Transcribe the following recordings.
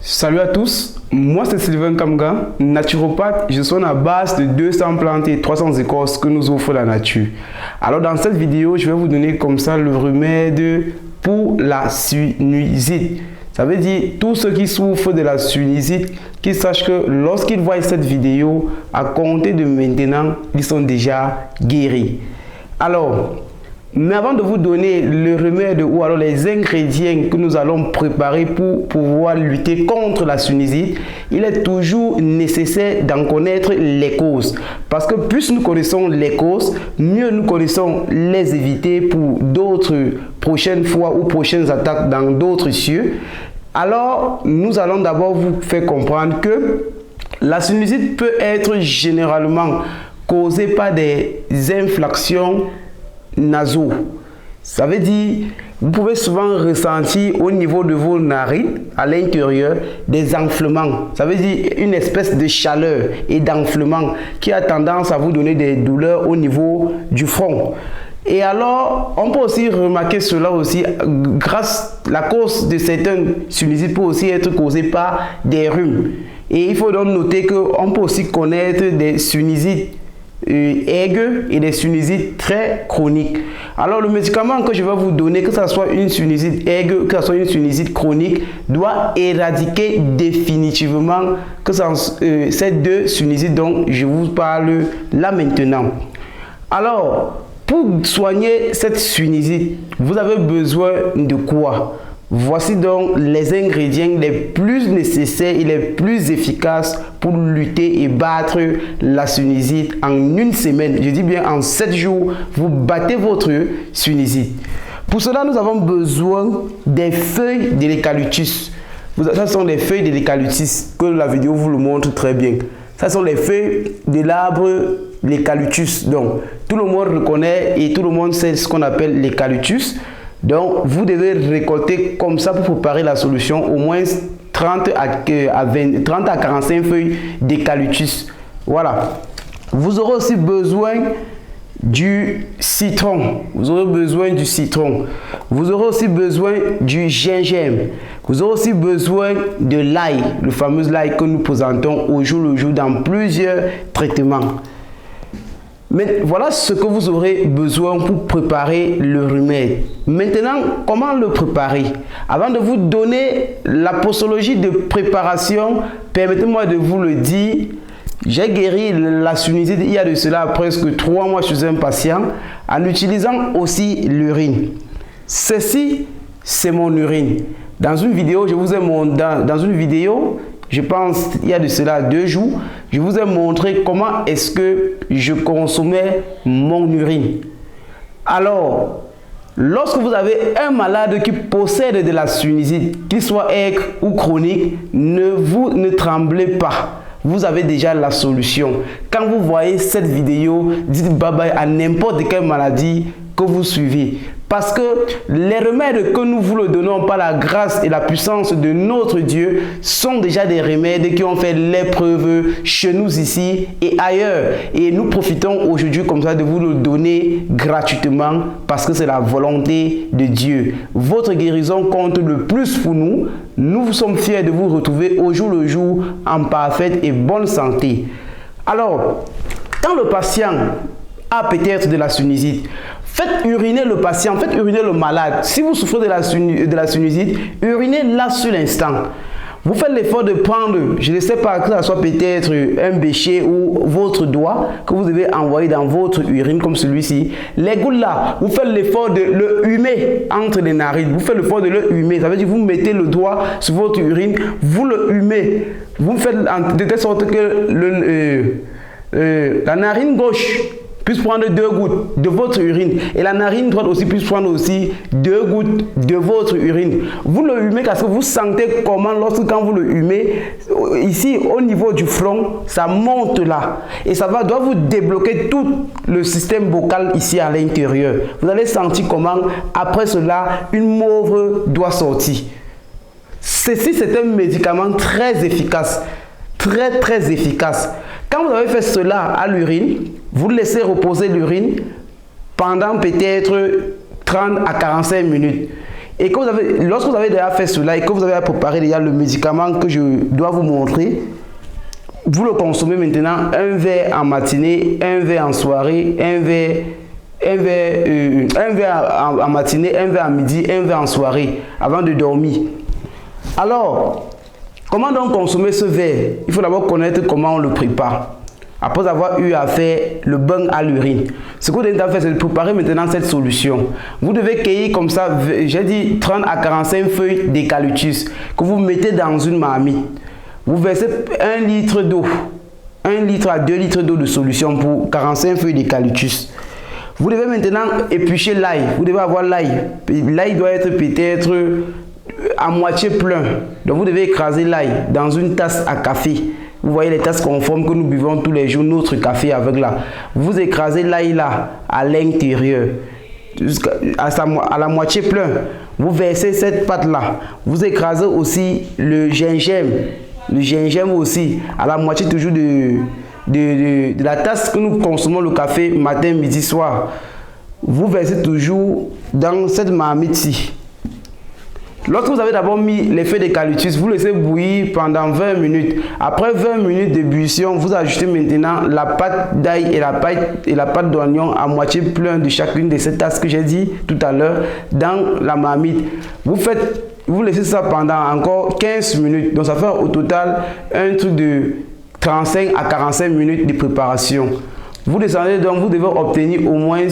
Salut à tous, moi c'est Sylvain Kamga, naturopathe. Je soigne à base de 200 plantes et 300 écorces que nous offre la nature. Alors dans cette vidéo, je vais vous donner comme ça le remède pour la sinusite. Ça veut dire tous ceux qui souffrent de la sinusite, qu'ils sachent que lorsqu'ils voient cette vidéo, à compter de maintenant, ils sont déjà guéris. Alors, mais avant de vous donner le remède ou alors les ingrédients que nous allons préparer pour pouvoir lutter contre la sinusite, il est toujours nécessaire d'en connaître les causes. Parce que plus nous connaissons les causes, mieux nous connaissons les éviter pour d'autres prochaines fois ou prochaines attaques dans d'autres cieux. Alors, nous allons d'abord vous faire comprendre que la sinusite peut être généralement causée par des infections nasaux. Ça veut dire, vous pouvez souvent ressentir au niveau de vos narines, à l'intérieur, des enflements. Ça veut dire une espèce de chaleur et d'enflement qui a tendance à vous donner des douleurs au niveau du front. Et alors, on peut aussi remarquer cela aussi grâce à la cause de certaines sinusites peut aussi être causée par des rhumes. Et il faut donc noter qu'on peut aussi connaître des sinusites aiguës et des sinusites très chroniques. Alors le médicament que je vais vous donner, que ce soit une sinusite aiguë, que ce soit une sinusite chronique, doit éradiquer définitivement ces deux sinusites dont je vous parle là maintenant. Alors, pour soigner cette sinusite, vous avez besoin de quoi? Voici donc les ingrédients les plus nécessaires et les plus efficaces pour lutter et battre la sinusite en une semaine. Je dis bien en 7 jours, vous battez votre sinusite. Pour cela, nous avons besoin des feuilles de l'eucalyptus. Ce sont les feuilles de l'eucalyptus que la vidéo vous le montre très bien. Ce sont les feuilles de l'arbre l'eucalyptus. Donc, tout le monde reconnaît et tout le monde sait ce qu'on appelle l'eucalyptus. Donc, vous devez récolter comme ça pour préparer la solution au moins 30 à 45 feuilles d'eucalyptus. Voilà. Vous aurez aussi besoin du citron. Vous aurez besoin du citron. Vous aurez aussi besoin du gingembre. Vous aurez aussi besoin de l'ail, le fameux ail que nous présentons au jour le jour dans plusieurs traitements. Mais voilà ce que vous aurez besoin pour préparer le remède. Maintenant, comment le préparer? Avant de vous donner la posologie de préparation, permettez-moi de vous le dire. J'ai guéri la sinusite il y a de cela presque 3 mois chez un patient en utilisant aussi l'urine. Ceci, c'est mon urine. Dans une vidéo, je vous ai montré, je pense il y a de cela 2 jours, je vous ai montré comment est-ce que je consommais mon urine. Alors, lorsque vous avez un malade qui possède de la sinusite, qu'il soit aiguë ou chronique, ne tremblez pas. Vous avez déjà la solution. Quand vous voyez cette vidéo, dites bye bye à n'importe quelle maladie que vous suivez. Parce que les remèdes que nous vous le donnons par la grâce et la puissance de notre Dieu sont déjà des remèdes qui ont fait les preuves chez nous ici et ailleurs. Et nous profitons aujourd'hui comme ça de vous le donner gratuitement parce que c'est la volonté de Dieu. Votre guérison compte le plus pour nous. Nous sommes fiers de vous retrouver au jour le jour en parfaite et bonne santé. Alors, quand le patient a peut-être de la sinusite, faites uriner le patient, faites uriner le malade. Si vous souffrez de la sinusite, urinez là sur l'instant. Vous faites l'effort de prendre, je ne sais pas, que ce soit peut-être un bécher ou votre doigt que vous devez envoyer dans votre urine comme celui-ci. Les gouttes là, vous faites l'effort de le humer entre les narines. Vous faites l'effort de le humer. Ça veut dire que vous mettez le doigt sur votre urine, vous le humez. Vous faites de telle sorte que la narine gauche puisse prendre 2 gouttes de votre urine et la narine droite aussi puisse prendre aussi 2 gouttes de votre urine. Vous le humez parce que vous sentez comment quand vous le humez, ici au niveau du front, ça monte là et ça doit vous débloquer tout le système vocal ici à l'intérieur. Vous allez sentir comment après cela, une mauve doit sortir. Ceci, c'est un médicament très efficace, très efficace. Quand vous avez fait cela à l'urine, vous laissez reposer l'urine pendant peut-être 30 à 45 minutes. Et que lorsque vous avez déjà fait cela et que vous avez préparé déjà le médicament que je dois vous montrer, vous le consommez maintenant, un verre en matinée, un verre en soirée, un verre en matinée, un verre à midi, un verre en soirée, avant de dormir. Alors, comment donc consommer ce verre? Il faut d'abord connaître comment on le prépare. Après avoir eu à faire le bain à l'urine. Ce que vous devez faire, c'est de préparer maintenant cette solution. Vous devez cueillir comme ça, j'ai dit 30 à 45 feuilles d'eucalyptus que vous mettez dans une marmite. Vous versez 1 litre d'eau, 1 litre à 2 litres d'eau de solution pour 45 feuilles d'eucalyptus. Vous devez maintenant éplucher l'ail. Vous devez avoir l'ail. L'ail doit être peut-être à moitié plein. Donc vous devez écraser l'ail dans une tasse à café. Vous voyez les tasses conformes que nous buvons tous les jours, notre café avec là. Vous écrasez l'ail là, à l'intérieur, à la moitié plein. Vous versez cette pâte là. Vous écrasez aussi le gingembre. Le gingembre aussi, à la moitié toujours de la tasse que nous consommons le café matin, midi, soir. Vous versez toujours dans cette marmite-ci. Lorsque vous avez d'abord mis les feuilles d'eucalyptus, vous laissez bouillir pendant 20 minutes. Après 20 minutes d'ébullition, vous ajoutez maintenant la pâte d'ail et la pâte d'oignon à moitié plein de chacune de ces tasses que j'ai dit tout à l'heure dans la marmite. Vous laissez ça pendant encore 15 minutes. Donc ça fait au total un truc de 35 à 45 minutes de préparation. Vous descendez donc, vous devez obtenir au moins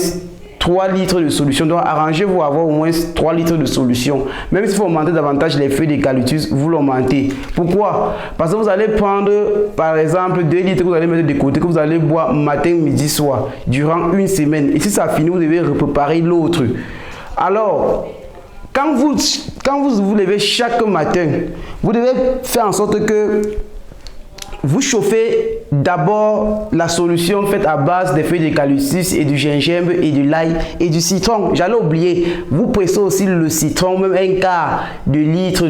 3 litres de solution. Donc arrangez-vous à avoir au moins 3 litres de solution. Même s'il faut augmenter davantage les feuilles d'eucalyptus, vous l'augmentez. Pourquoi? Parce que vous allez prendre par exemple 2 litres que vous allez mettre de côté, que vous allez boire matin, midi, soir, durant une semaine. Et si ça finit, vous devez préparer l'autre. Alors, quand vous vous levez chaque matin, vous devez faire en sorte que vous chauffez d'abord la solution faite à base des feuilles d'eucalyptus et du gingembre et de l'ail et du citron. J'allais oublier, vous pressez aussi le citron, même un quart de litre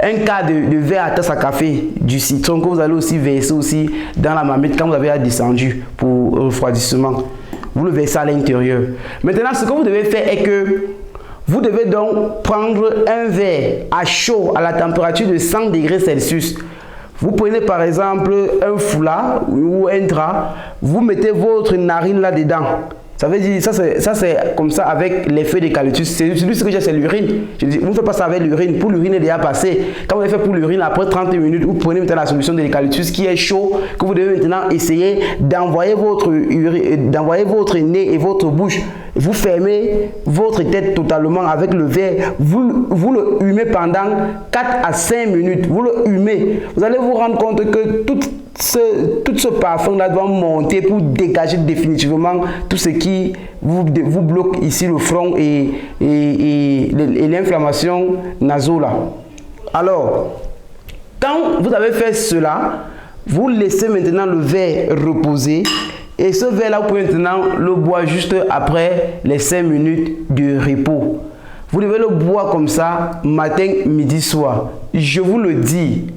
un quart de verre à tasse à café du citron que vous allez aussi verser aussi dans la marmite quand vous avez descendu pour refroidissement. Vous le versez à l'intérieur. Maintenant, ce que vous devez faire est que vous devez donc prendre un verre à chaud à la température de 100 degrés Celsius. Vous prenez par exemple un foulard ou un drap, vous mettez votre narine là-dedans. Ça veut dire, ça c'est comme ça avec les feuilles d'eucalyptus. C'est ce que j'ai, c'est l'urine. Je dis, vous ne faites pas ça avec l'urine. Pour l'urine, est déjà passé. Quand vous avez fait pour l'urine, après 30 minutes, vous prenez maintenant la solution de l'eucalyptus qui est chaud, que vous devez maintenant essayer d'envoyer votre nez et votre bouche. Vous fermez votre tête totalement avec le verre. Vous le humez pendant 4 à 5 minutes. Vous le humez. Vous allez vous rendre compte que tout ce parfum-là doit monter pour dégager définitivement tout ce qui vous bloque ici le front et l'inflammation nasale. Alors, quand vous avez fait cela, vous laissez maintenant le verre reposer. Et ce verre-là, vous pouvez maintenant le boire juste après les 5 minutes de repos. Vous devez le boire comme ça, matin, midi, soir. Je vous le dis,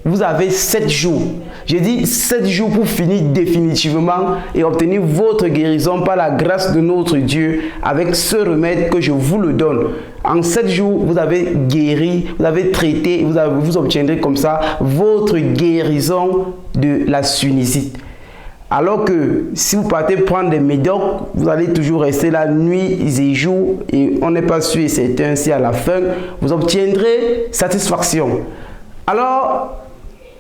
vous avez 7 jours. J'ai dit 7 jours pour finir définitivement et obtenir votre guérison par la grâce de notre Dieu avec ce remède que je vous le donne. En 7 jours, vous avez guéri, vous avez traité, vous obtiendrez comme ça votre guérison de la sinusite. Alors que si vous partez prendre des médocs, vous allez toujours rester là nuit et jour et on n'est pas sûr et certain si à la fin vous obtiendrez satisfaction. Alors,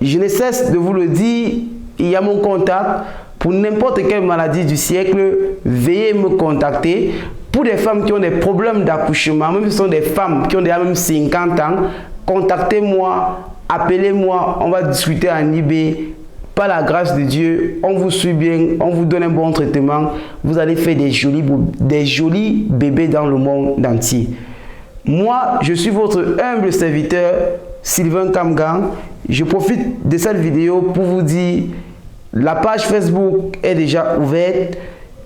je ne cesse de vous le dire, il y a mon contact. Pour n'importe quelle maladie du siècle, veuillez me contacter. Pour des femmes qui ont des problèmes d'accouchement, même si ce sont des femmes qui ont déjà même 50 ans, contactez-moi, appelez-moi, on va discuter en IB. Par la grâce de Dieu, on vous suit bien, on vous donne un bon traitement. Vous allez faire des jolis bébés dans le monde entier. Moi, je suis votre humble serviteur, Sylvain Kamgang. Je profite de cette vidéo pour vous dire, la page Facebook est déjà ouverte,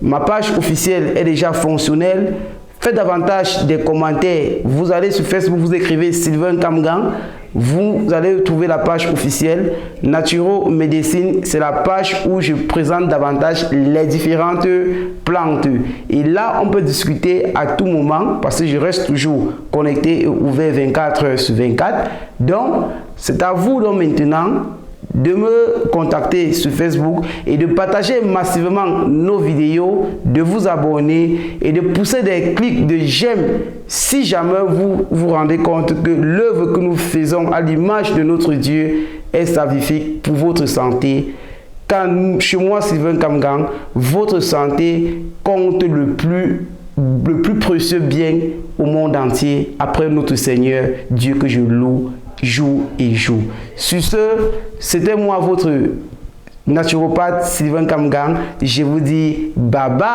ma page officielle est déjà fonctionnelle. Faites davantage des commentaires. Vous allez sur Facebook, vous écrivez Sylvain Kamgang. vous allez trouver la page officielle. Naturo Médecine, c'est la page où je présente davantage les différentes plantes. Et là, on peut discuter à tout moment parce que je reste toujours connecté et ouvert 24 heures sur 24. Donc, c'est à vous donc maintenant de me contacter sur Facebook et de partager massivement nos vidéos, de vous abonner et de pousser des clics de j'aime si jamais vous vous rendez compte que l'œuvre que nous faisons à l'image de notre Dieu est salvifique pour votre santé. Quand chez moi, Sylvain Kamgang, votre santé compte le plus précieux bien au monde entier après notre Seigneur, Dieu que je loue jour et jour. Sur ce, c'était moi votre naturopathe Sylvain Kamgang. Je vous dis bye bye.